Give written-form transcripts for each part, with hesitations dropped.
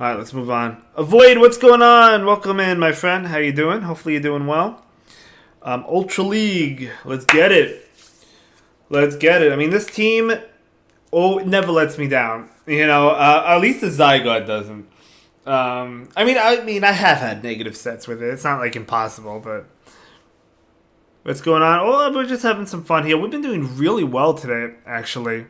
Alright, let's move on. Avoid, what's going on? Welcome in, my friend. How you doing? Hopefully you're doing well. Ultra League. Let's get it. Let's get it. I mean, this team never lets me down. You know, at least the Zygarde doesn't. I have had negative sets with it. It's not like impossible, but what's going on? Oh, we're just having some fun here. We've been doing really well today, actually.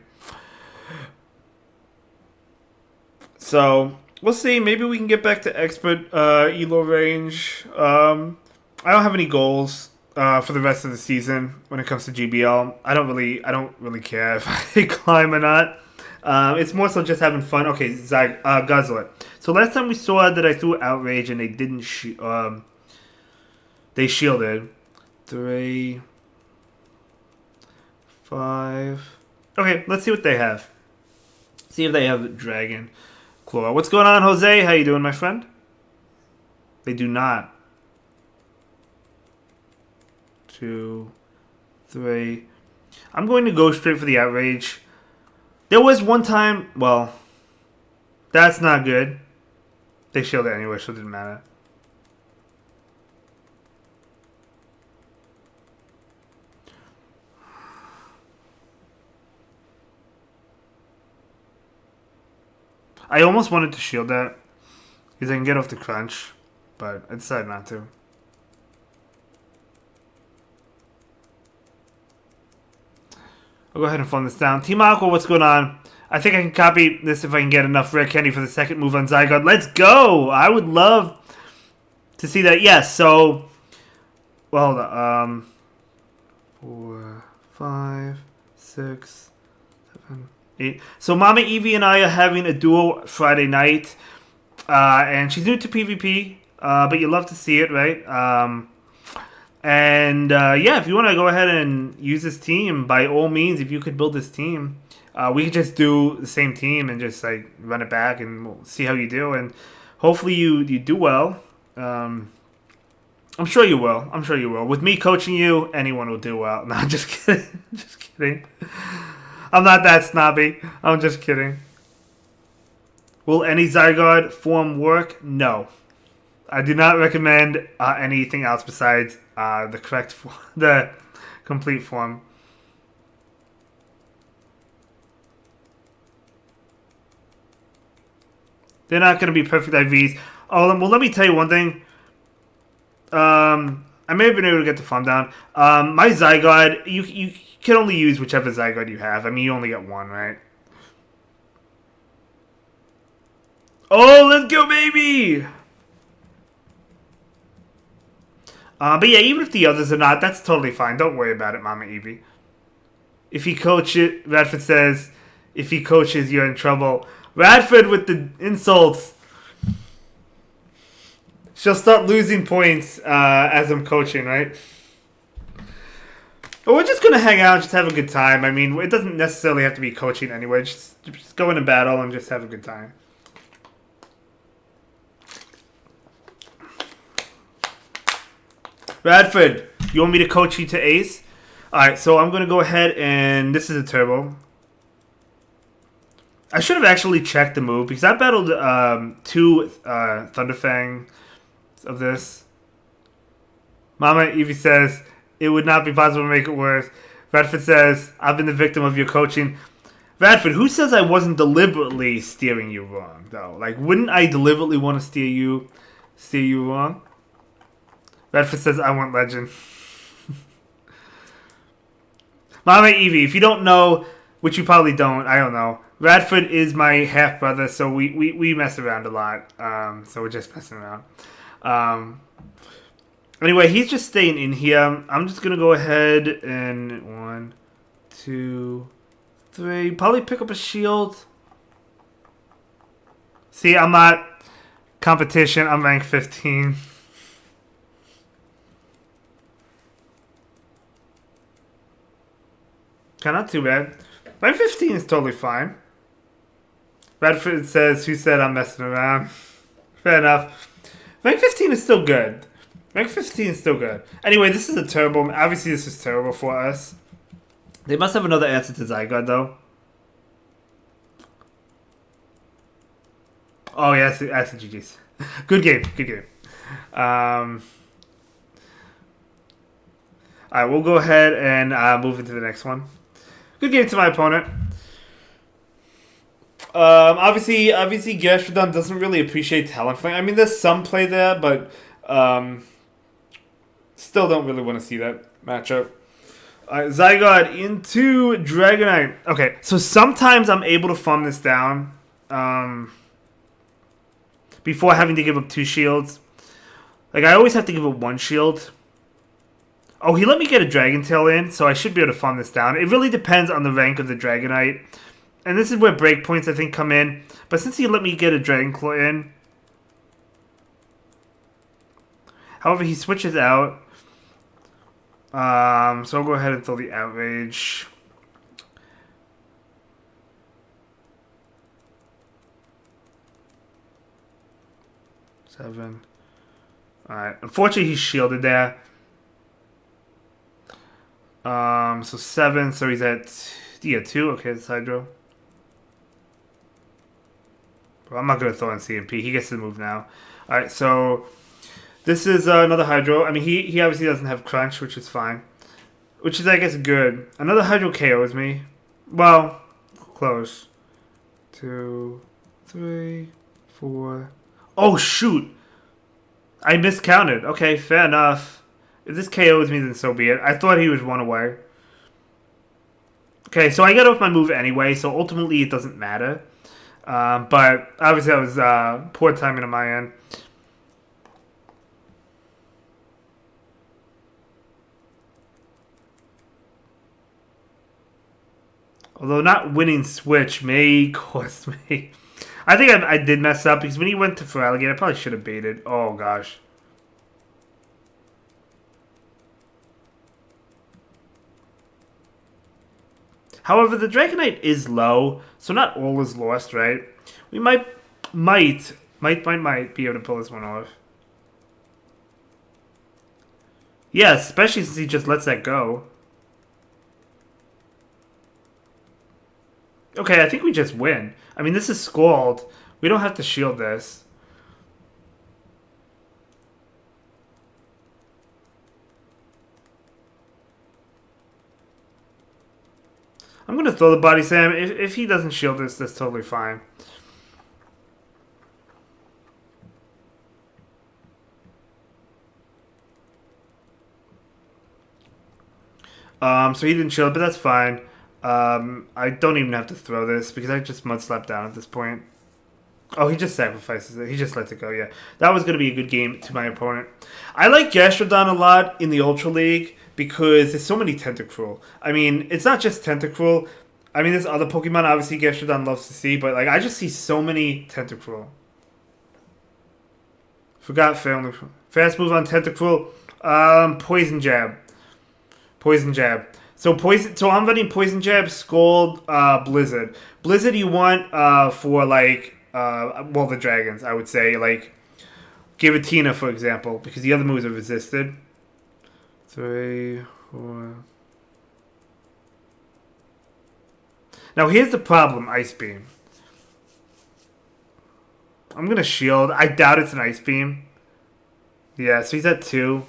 So we'll see. Maybe we can get back to expert elo range. I don't have any goals for the rest of the season when it comes to GBL. I don't really care if I climb or not. It's more so just having fun. Okay, Guzzler. So last time we saw that I threw Outrage and they didn't they shielded. 3, 5. Okay, let's see what they have. See if they have Dragon Claw. What's going on, Jose? How you doing, my friend? They do not. 2, 3. I'm going to go straight for the Outrage. There was one time... Well, that's not good. They shielded anyway, so it didn't matter. I almost wanted to shield that because I can get off the crunch, but I decided not to. I'll go ahead and phone this down. Team Aqua, what's going on? I think I can copy this if I can get enough rare candy for the second move on Zygarde. Let's go! I would love to see that. Yes, so... Well, 4, 5, 6, 7, 8. So Mama Evie and I are having a duo Friday night. And she's new to PvP. But you love to see it, right? Yeah, if you want to go ahead and use this team, by all means, if you could build this team, we could just do the same team and just like run it back and we'll see how you do. And hopefully you do well. I'm sure you will. I'm sure you will. With me coaching you, anyone will do well. No, I'm just kidding. Just kidding. I'm not that snobby. I'm just kidding. Will any Zygarde form work? No. I do not recommend anything else besides the correct form, the complete form. They're not going to be perfect IVs. Oh, well, let me tell you one thing. I may have been able to get the farm down. My Zygarde, you can only use whichever Zygarde you have. I mean, you only get one, right? Oh, let's go, baby! But yeah, even if the others are not, that's totally fine. Don't worry about it, Mama Evie. If he coaches, Radford says, if he coaches, you're in trouble. Radford with the insults. She'll start losing points as I'm coaching, right? But we're just going to hang out and just have a good time. I mean, it doesn't necessarily have to be coaching anyway. Just go into battle and just have a good time. Radford, you want me to coach you to ace? Alright, so I'm going to go ahead and... This is a turbo. I should have actually checked the move because I battled 2 Thunderfang of this. Mama Evie says, it would not be possible to make it worse. Radford says, I've been the victim of your coaching. Radford, who says I wasn't deliberately steering you wrong, though? Like, wouldn't I deliberately want to steer you wrong? Radford says, I want legend. Mama Evie, if you don't know, which you probably don't, I don't know. Radford is my half-brother, so we mess around a lot. So we're just messing around. Anyway, he's just staying in here. I'm just going to go ahead and 1, 2, 3. Probably pick up a shield. See, I'm not competition. I'm rank 15. Okay, not too bad. Rank 15 is totally fine. Radford says, who said I'm messing around? Fair enough. Rank 15 is still good. Rank 15 is still good. Anyway, this is a terrible... Obviously, this is terrible for us. They must have another answer to Zygarde, though. Oh, yeah, that's the GG's. Good game. Good game. Alright, we'll go ahead and move into the next one. Good game to my opponent. Obviously, Gastrodon doesn't really appreciate Talonflame. I mean, there's some play there, but still don't really want to see that matchup. Zygarde into Dragonite. Okay, so sometimes I'm able to farm this down before having to give up 2 shields. Like, I always have to give up 1 shield. Oh, he let me get a Dragon Tail in, so I should be able to farm this down. It really depends on the rank of the Dragonite. And this is where breakpoints, I think, come in. But since he let me get a Dragon Claw in... However, he switches out. So I'll go ahead and throw the Outrage. Seven. Alright. Unfortunately, he's shielded there. So 7. So he's at... Yeah, 2. Okay, that's Hydro. Well, I'm not going to throw in CMP. He gets to move now. Alright, so... This is another Hydro. I mean, he obviously doesn't have Crunch, which is fine. Which is, I guess, good. Another Hydro KOs me. Well, close. 2, 3, 4... Oh, shoot! I miscounted. Okay, fair enough. If this KOs me, then so be it. I thought he was 1 away. Okay, so I get off my move anyway, so ultimately it doesn't matter. But obviously that was poor timing on my end. Although not winning Switch may cost me. I think I did mess up because when he went to Feraligatr, I probably should have baited. Oh, gosh. However, the Dragonite is low, so not all is lost, right? We might be able to pull this one off. Yeah, especially since he just lets that go. Okay, I think we just win. I mean, this is Scald. We don't have to shield this. I'm going to throw the Body Slam. If he doesn't shield this, that's totally fine. So he didn't shield, but that's fine. I don't even have to throw this because I just Mud Slap down at this point. Oh, he just sacrifices it. He just lets it go, yeah. That was going to be a good game to my opponent. I like Gastrodon a lot in the Ultra League because there's so many Tentacruel. I mean, it's not just Tentacruel. I mean, there's other Pokemon obviously Gastrodon loves to see, but like I just see so many Tentacruel. Forgot family. Fast move on Tentacruel. Poison Jab. Poison Jab. So I'm running Poison Jab, Scald, Blizzard. Blizzard you want for like well, the dragons, I would say, like Giratina, for example, because the other moves are resisted. 3, 4. Now here's the problem, Ice Beam. I'm gonna shield. I doubt it's an Ice Beam. Yeah, so he's at 2.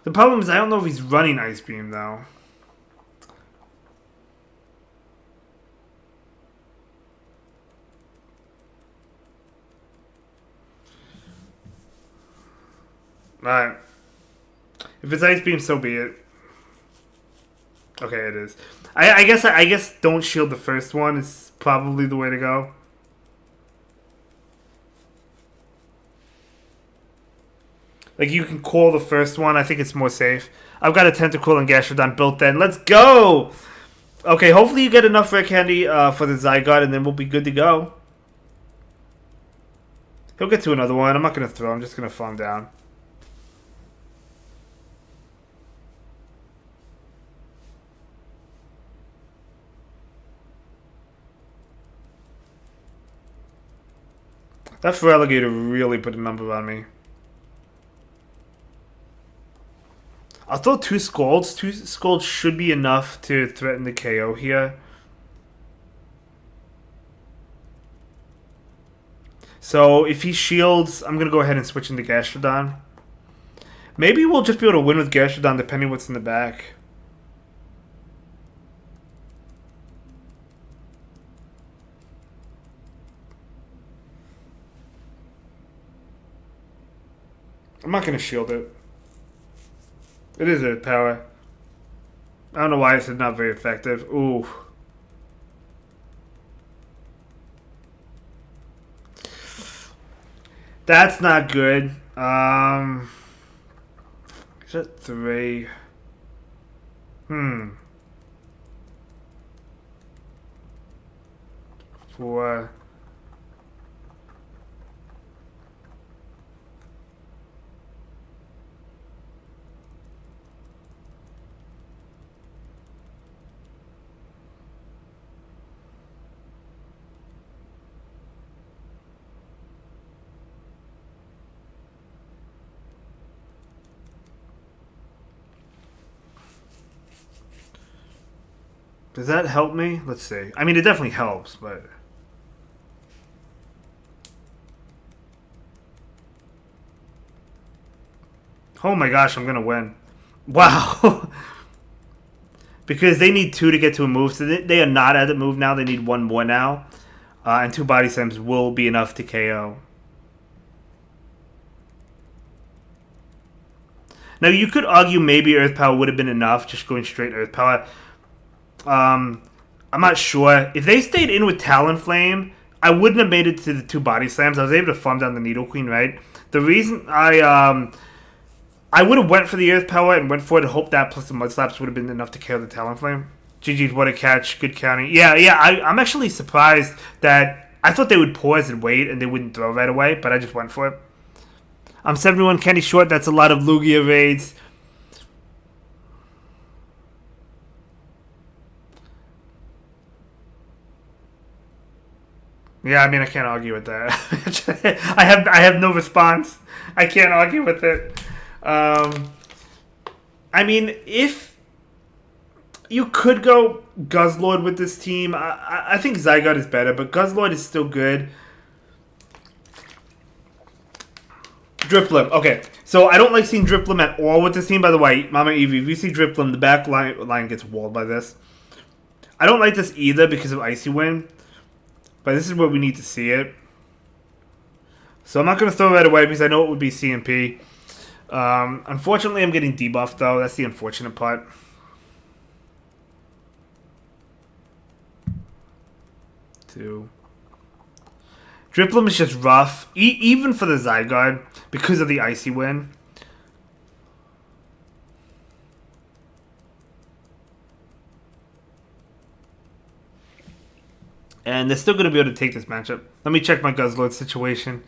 The problem is I don't know if he's running Ice Beam, though. Alright. If it's Ice Beam, so be it. Okay, it is. I guess don't shield the first one is probably the way to go. Like, you can call the first one. I think it's more safe. I've got a Tentacruel and Gastrodon built in. Let's go! Okay, hopefully you get enough Rare Candy for the Zygarde, and then we'll be good to go. He'll get to another one. I'm not going to throw. I'm just going to farm down. That Feraligatr really put a number on me. I'll throw 2 Scalds. 2 Scalds should be enough to threaten the KO here. So if he shields, I'm going to go ahead and switch into Gastrodon. Maybe we'll just be able to win with Gastrodon depending what's in the back. I'm not going to shield it. It is Earth Power. I don't know why it's not very effective. Ooh. That's not good. Is that 3? 4. Does that help me? Let's see. I mean, it definitely helps, but... Oh my gosh, I'm going to win. Wow. Because they need 2 to get to a move, so they are not at the move now. They need 1 more now. And 2 body slams will be enough to KO. Now, you could argue maybe Earth Power would have been enough, just going straight Earth Power. I'm not sure. If they stayed in with Talonflame, I wouldn't have made it to the 2 body slams. I was able to farm down the Needle Queen, right? The reason I would have went for the Earth Power and went for it and hoped that plus the Mud Slaps would have been enough to kill the Talonflame. GG's, what a catch. Good counting. Yeah, I'm actually surprised that I thought they would pause and wait and they wouldn't throw right away, but I just went for it. I'm 71 Kenny short. That's a lot of Lugia raids. Yeah, I mean, I can't argue with that. I have no response. I can't argue with it. I mean, if you could go Guzzlord with this team, I think Zygarde is better, but Guzzlord is still good. Drifblim. Okay, so I don't like seeing Drifblim at all with this team. By the way, Mama Eevee, if you see Drifblim, the back line gets walled by this. I don't like this either because of Icy Wind. But this is where we need to see it. So I'm not going to throw that away because I know it would be CMP. Unfortunately, I'm getting debuffed, though. That's the unfortunate part. Two. Drifblim is just rough, even for the Zygarde, because of the Icy Wind. And they're still going to be able to take this matchup. Let me check my Guzzlord situation.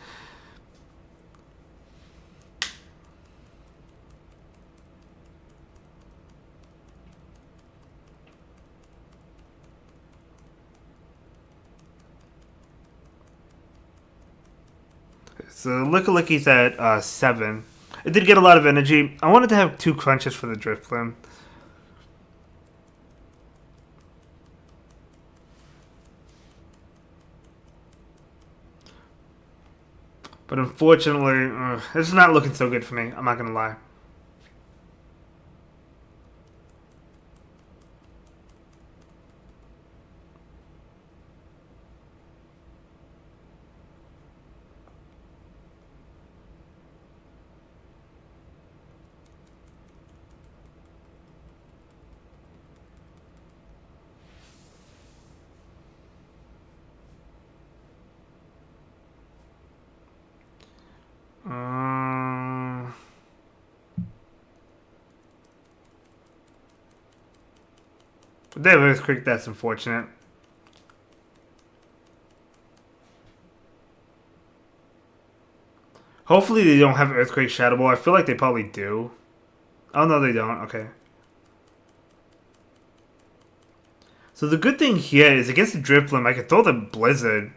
So Lickilicky's at 7. It did get a lot of energy. I wanted to have 2 crunches for the Drifblim. But unfortunately, this is not looking so good for me. I'm not going to lie. They have Earthquake, that's unfortunate. Hopefully they don't have Earthquake Shadow Ball. I feel like they probably do. Oh, no, they don't. Okay. So the good thing here is against the Drifblim, I can throw the Blizzard.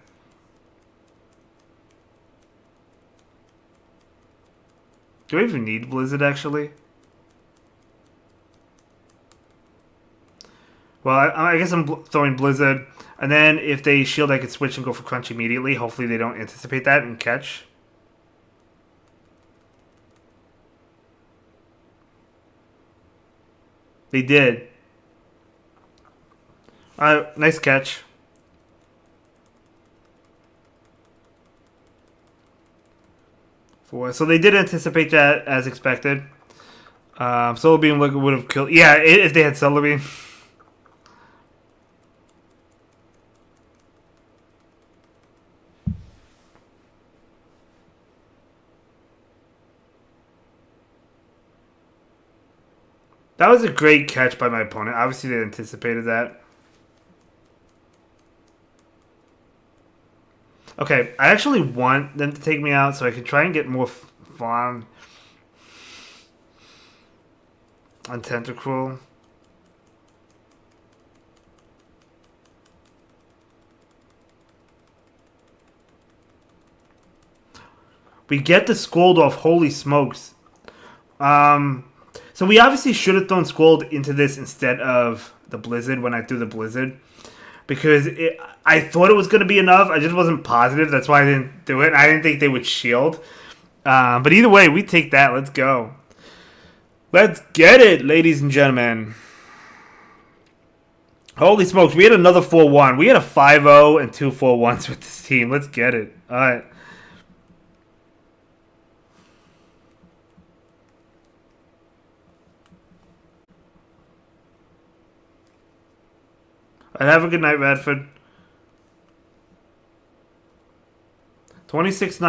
Do I even need Blizzard, actually? Well, I guess I'm throwing Blizzard. And then if they shield, I could switch and go for Crunch immediately. Hopefully they don't anticipate that and catch. They did. Alright, nice catch. So they did anticipate that as expected. Solar Beam would have killed. Yeah, if they had Solar Beam. That was a great catch by my opponent. Obviously, they anticipated that. Okay, I actually want them to take me out so I can try and get more farm on Tentacruel. We get the Scold off. Holy smokes. So we obviously should have thrown Scold into this instead of the Blizzard when I threw the Blizzard. Because I thought it was going to be enough. I just wasn't positive. That's why I didn't do it. I didn't think they would shield. But either way, we take that. Let's go. Let's get it, ladies and gentlemen. Holy smokes. We had another 4-1. We had a 5-0 and 2 4-1s with this team. Let's get it. All right. Have a good night, Radford. 26.90.